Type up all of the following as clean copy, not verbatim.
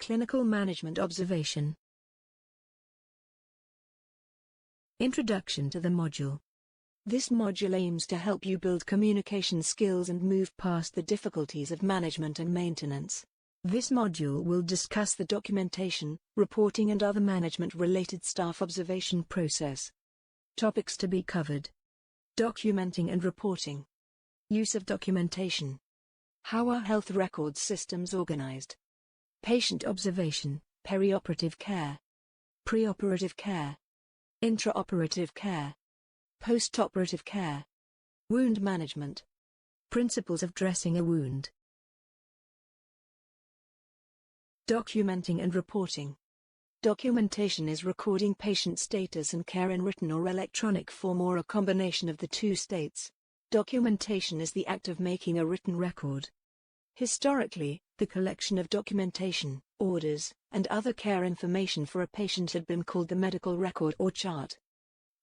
Clinical Management Observation. Introduction to the module. This module aims to help you build communication skills and move past the difficulties of management and maintenance. This module will discuss the documentation, reporting and other management-related staff observation process. Topics to be covered. Documenting and reporting. Use of documentation. How are health record systems organized? Patient observation, perioperative care, preoperative care, intraoperative care, postoperative care, wound management. Principles of dressing a wound. Documenting and reporting. Documentation is recording patient status and care in written or electronic form or a combination of the two states. Documentation is the act of making a written record. Historically, the collection of documentation, orders, and other care information for a patient had been called the medical record or chart.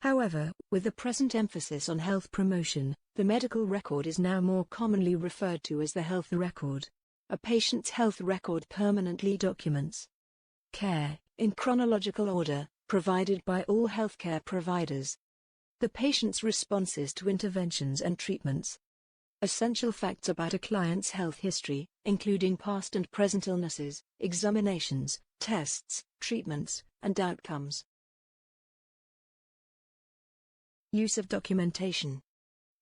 However, with the present emphasis on health promotion, the medical record is now more commonly referred to as the health record. A patient's health record permanently documents care, in chronological order, provided by all healthcare providers. The patient's responses to interventions and treatments. Essential facts about a client's health history, including past and present illnesses, examinations, tests, treatments, and outcomes. Use of documentation.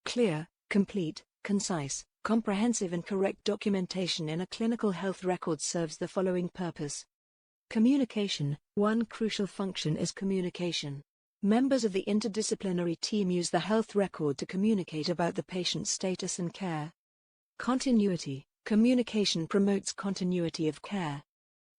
Clear, complete, concise, comprehensive and correct documentation in a clinical health record serves the following purpose. Communication. One crucial function is communication. Members of the interdisciplinary team use the health record to communicate about the patient's status and care. Continuity. Communication promotes continuity of care.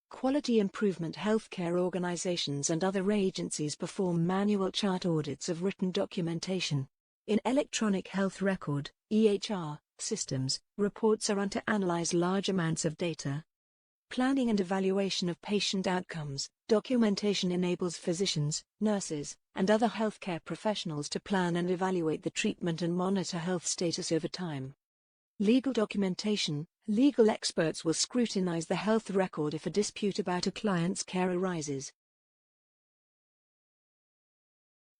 Quality improvement. Healthcare organizations and other agencies perform manual chart audits of written documentation. In electronic health record, EHR, systems, reports are run to analyze large amounts of data. Planning and evaluation of patient outcomes. Documentation enables physicians, nurses, and other healthcare professionals to plan and evaluate the treatment and monitor health status over time. Legal documentation. Legal experts will scrutinize the health record if a dispute about a client's care arises.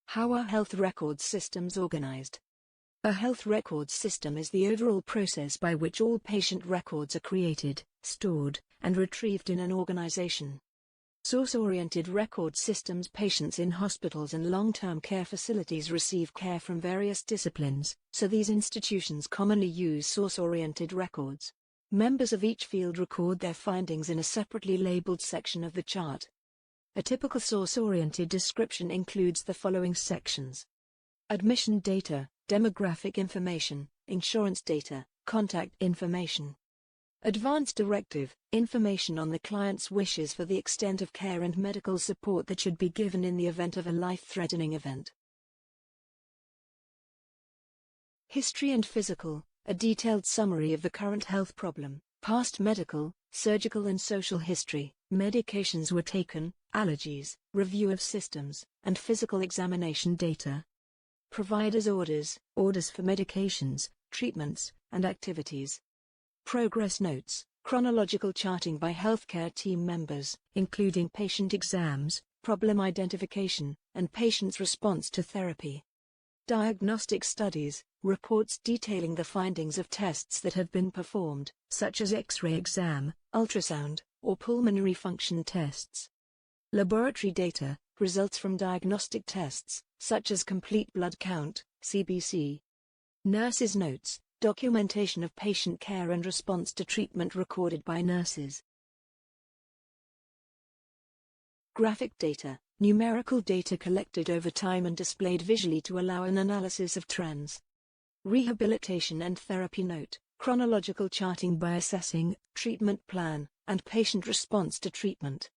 How are health record systems organized? A health record system is the overall process by which all patient records are created, stored, and retrieved in an organization. Source-oriented record systems. Patients in hospitals and long-term care facilities receive care from various disciplines, so these institutions commonly use source-oriented records. Members of each field record their findings in a separately labeled section of the chart. A typical source-oriented description includes the following sections. Admission data, demographic information, insurance data, contact information. Advance directive, information on the client's wishes for the extent of care and medical support that should be given in the event of a life-threatening event. History and physical, a detailed summary of the current health problem, past medical, surgical and social history, medications were taken, allergies, review of systems, and physical examination data. Providers' orders, orders for medications, treatments, and activities. Progress notes, chronological charting by healthcare team members, including patient exams, problem identification, and patient's response to therapy. Diagnostic studies, reports detailing the findings of tests that have been performed, such as X-ray exam, ultrasound, or pulmonary function tests. Laboratory data, results from diagnostic tests, such as complete blood count, CBC. Nurses' notes, documentation of patient care and response to treatment recorded by nurses. Graphic data, numerical data collected over time and displayed visually to allow an analysis of trends. Rehabilitation and therapy note, chronological charting by assessing, treatment plan, and patient response to treatment.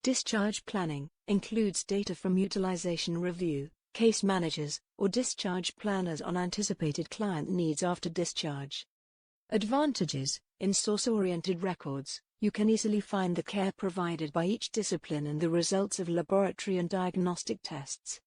Discharge planning, includes data from utilization review, case managers, or discharge planners on anticipated client needs after discharge. Advantages, in source-oriented records, you can easily find the care provided by each discipline and the results of laboratory and diagnostic tests.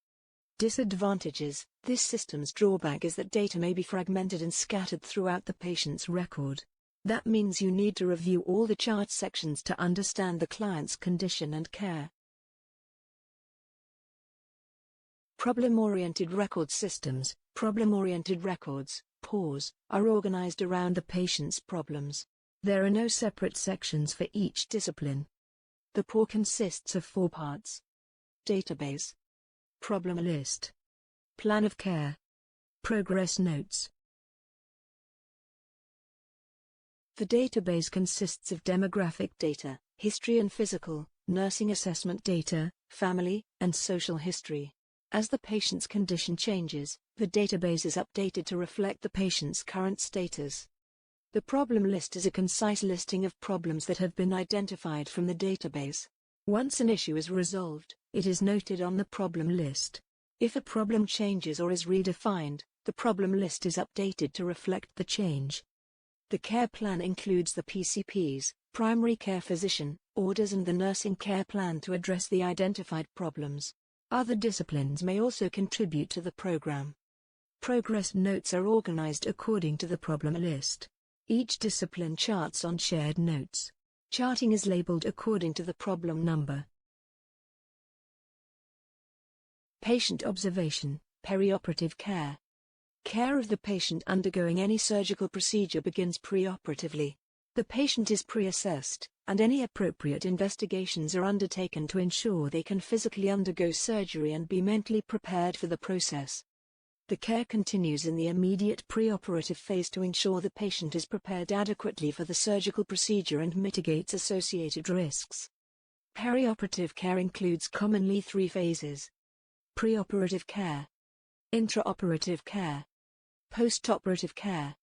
Disadvantages, this system's drawback is that data may be fragmented and scattered throughout the patient's record. That means you need to review all the chart sections to understand the client's condition and care. Problem-oriented record systems, problem-oriented records, PORs, are organized around the patient's problems. There are no separate sections for each discipline. The POR consists of 4 parts: database, problem list, plan of care, progress notes. The database consists of demographic data, history and physical, nursing assessment data, family, and social history. As the patient's condition changes, the database is updated to reflect the patient's current status. The problem list is a concise listing of problems that have been identified from the database. Once an issue is resolved, it is noted on the problem list. If a problem changes or is redefined, the problem list is updated to reflect the change. The care plan includes the PCPs, primary care physician, orders and the nursing care plan to address the identified problems. Other disciplines may also contribute to the program. Progress notes are organized according to the problem list. Each discipline charts on shared notes. Charting is labeled according to the problem number. Patient observation, perioperative care. Care of the patient undergoing any surgical procedure begins preoperatively. The patient is pre-assessed, and any appropriate investigations are undertaken to ensure they can physically undergo surgery and be mentally prepared for the process. The care continues in the immediate preoperative phase to ensure the patient is prepared adequately for the surgical procedure and mitigates associated risks. Perioperative care includes commonly 3 phases: preoperative care, intraoperative care, postoperative care.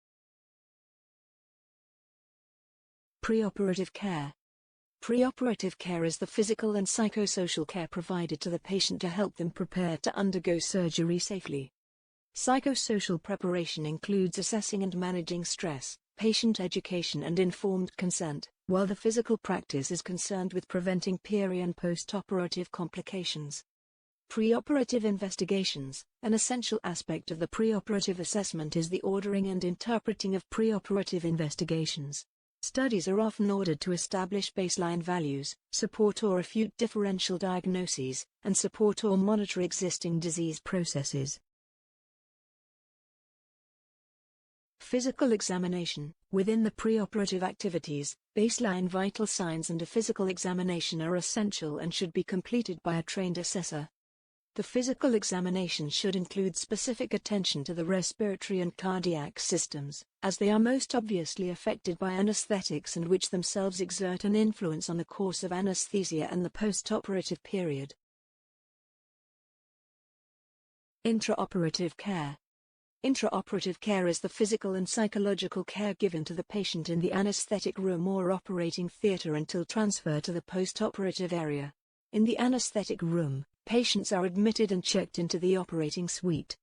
Preoperative care. Preoperative care is the physical and psychosocial care provided to the patient to help them prepare to undergo surgery safely. Psychosocial preparation includes assessing and managing stress, patient education and informed consent, while the physical practice is concerned with preventing peri- and postoperative complications. Preoperative investigations. An essential aspect of the preoperative assessment is the ordering and interpreting of preoperative investigations. Studies are often ordered to establish baseline values, support or refute differential diagnoses, and support or monitor existing disease processes. Physical examination. Within the preoperative activities, baseline vital signs and a physical examination are essential and should be completed by a trained assessor. The physical examination should include specific attention to the respiratory and cardiac systems, as they are most obviously affected by anesthetics and which themselves exert an influence on the course of anesthesia and the postoperative period. Intraoperative care. Intraoperative care is the physical and psychological care given to the patient in the anesthetic room or operating theatre until transfer to the postoperative area. In the anesthetic room, patients are admitted and checked into the operating suite.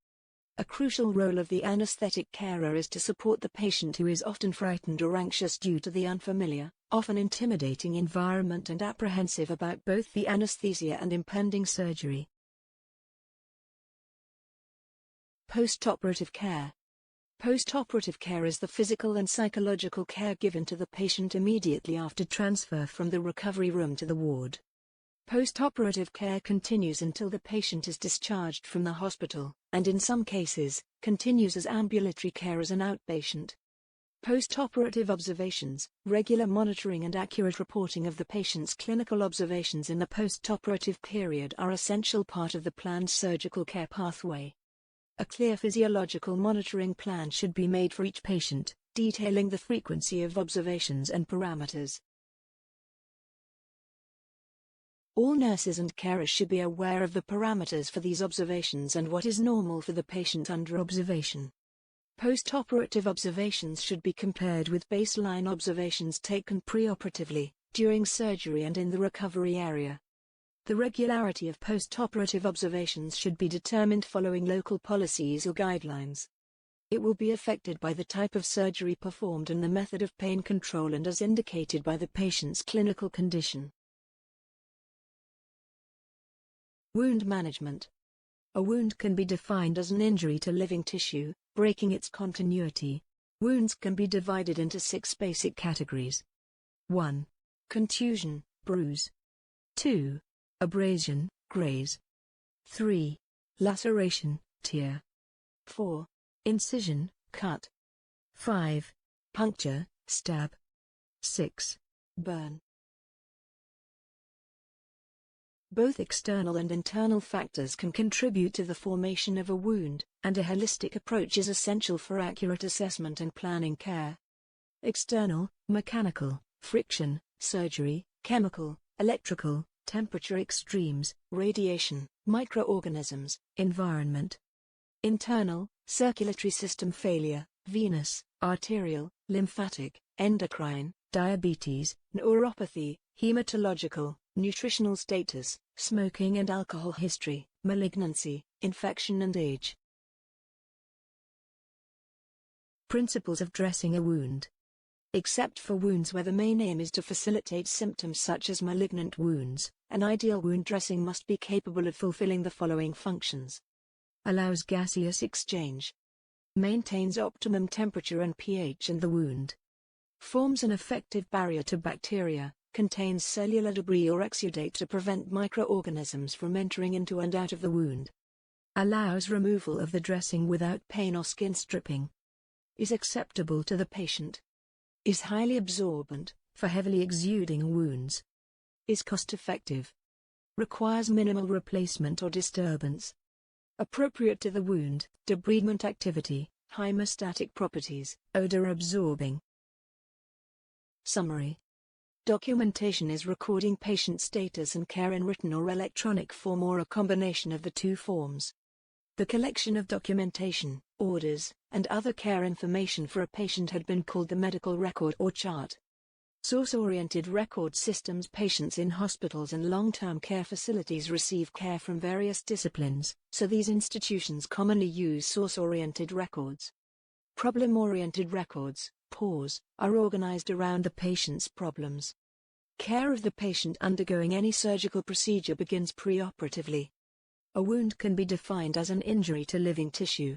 A crucial role of the anesthetic carer is to support the patient who is often frightened or anxious due to the unfamiliar, often intimidating environment and apprehensive about both the anesthesia and impending surgery. Postoperative care. Postoperative care is the physical and psychological care given to the patient immediately after transfer from the recovery room to the ward. Postoperative care continues until the patient is discharged from the hospital, and in some cases, continues as ambulatory care as an outpatient. Postoperative observations, regular monitoring and accurate reporting of the patient's clinical observations in the postoperative period are essential part of the planned surgical care pathway. A clear physiological monitoring plan should be made for each patient, detailing the frequency of observations and parameters. All nurses and carers should be aware of the parameters for these observations and what is normal for the patient under observation. Postoperative observations should be compared with baseline observations taken preoperatively, during surgery and in the recovery area. The regularity of postoperative observations should be determined following local policies or guidelines. It will be affected by the type of surgery performed and the method of pain control and as indicated by the patient's clinical condition. Wound management. A wound can be defined as an injury to living tissue, breaking its continuity. Wounds can be divided into 6 basic categories. 1. Contusion, bruise. 2. Abrasion, graze. 3. Laceration, tear. 4. Incision, cut. 5. Puncture, stab. 6. Burn. Both external and internal factors can contribute to the formation of a wound, and a holistic approach is essential for accurate assessment and planning care. External, mechanical, friction, surgery, chemical, electrical, temperature extremes, radiation, microorganisms, environment. Internal, circulatory system failure, venous, arterial, lymphatic, endocrine, diabetes, neuropathy, hematological, nutritional status, smoking and alcohol history, malignancy, infection and age. Principles of dressing a wound. Except for wounds where the main aim is to facilitate symptoms such as malignant wounds, an ideal wound dressing must be capable of fulfilling the following functions. Allows gaseous exchange. Maintains optimum temperature and pH in the wound. Forms an effective barrier to bacteria. Contains cellular debris or exudate to prevent microorganisms from entering into and out of the wound. Allows removal of the dressing without pain or skin stripping. Is acceptable to the patient. Is highly absorbent, for heavily exuding wounds. Is cost-effective. Requires minimal replacement or disturbance. Appropriate to the wound, debridement activity, hemostatic properties, odor-absorbing. Summary. Documentation is recording patient status and care in written or electronic form or a combination of the two forms. The collection of documentation, orders, and other care information for a patient had been called the medical record or chart. Source-oriented record systems. Patients in hospitals and long-term care facilities receive care from various disciplines, so these institutions commonly use source-oriented records. Problem-oriented records, PORs, are organized around the patient's problems. Care of the patient undergoing any surgical procedure begins preoperatively. A wound can be defined as an injury to living tissue,